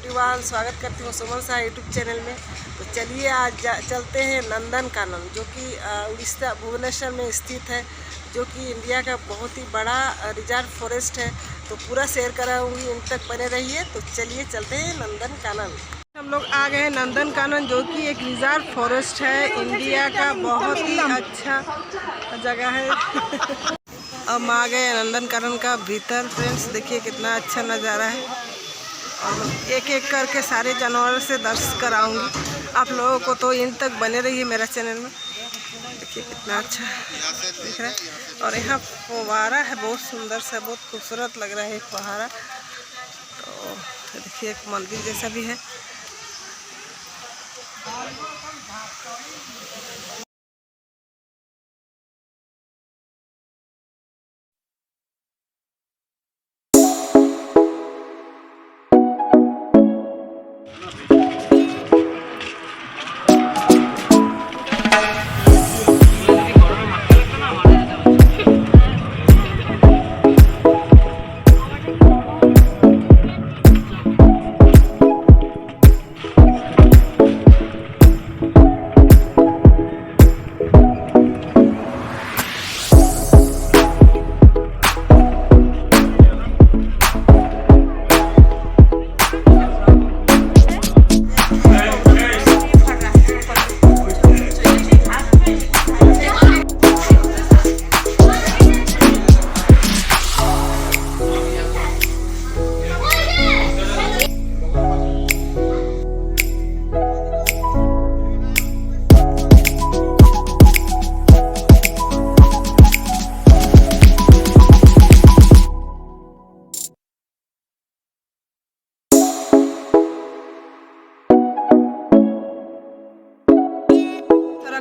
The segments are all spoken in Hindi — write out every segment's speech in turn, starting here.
एवरीवन, स्वागत करती हूँ सुमन साहा यूट्यूब चैनल में। तो चलिए आज चलते हैं नंदन कानन, जो कि उड़ीसा भुवनेश्वर में स्थित है, जो कि इंडिया का बहुत ही बड़ा रिजर्व फॉरेस्ट है। तो पूरा शेयर कराऊंगी, इन तक बने रहिए। तो चलिए चलते हैं नंदन कानन। हम लोग आ गए हैं नंदन कानन, जो कि एक रिजर्व फॉरेस्ट है, इंडिया का बहुत ही अच्छा जगह है। अब आ गए नंदन कानन का भीतर। फ्रेंड्स देखिए कितना अच्छा नज़ारा है, और एक एक करके सारे जानवर से दर्शन कराऊंगी आप लोगों को। तो इन तक बने रहिए मेरा चैनल में। देखिए कितना अच्छा दिख रहा है, और यहाँ फुहारा है, बहुत सुंदर सा, बहुत खूबसूरत लग रहा है फुहारा। तो देखिए एक मंदिर जैसा भी है।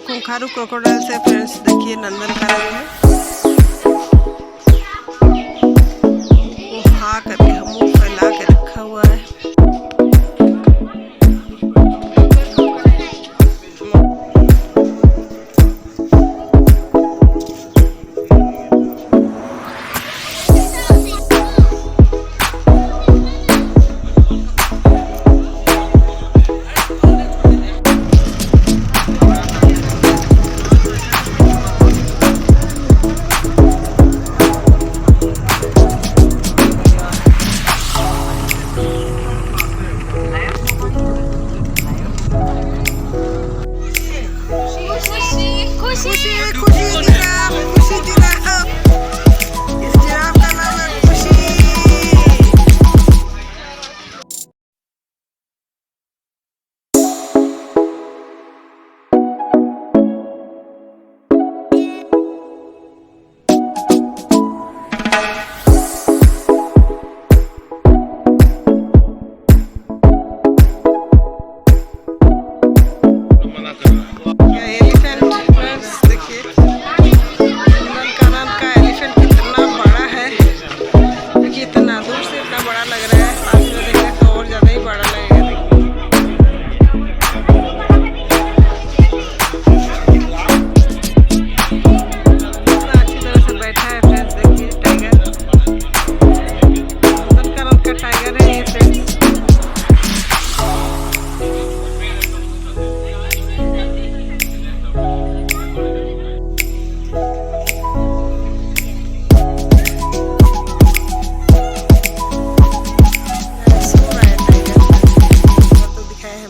खूंखारू क्रोकोडाइल से फ्रेंड्स देखिए नंदन कानन में वो हाँ करके मुंह फैला के रखा हुआ है।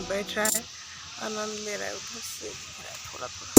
बैठ रहा है, आनंद ले रहा है, उधर से थोड़ा थोड़ा।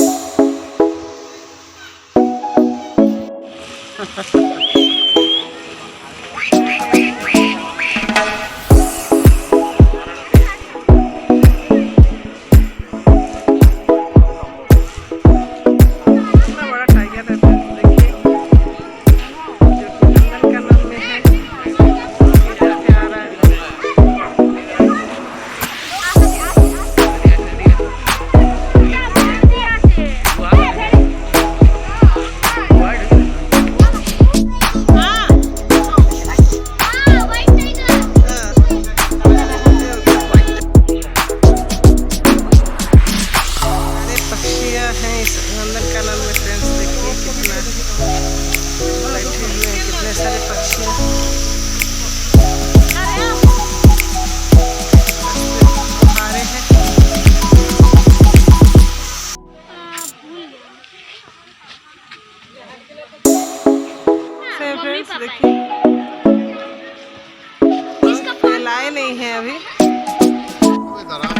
नहीं है अभी। तो इधर आप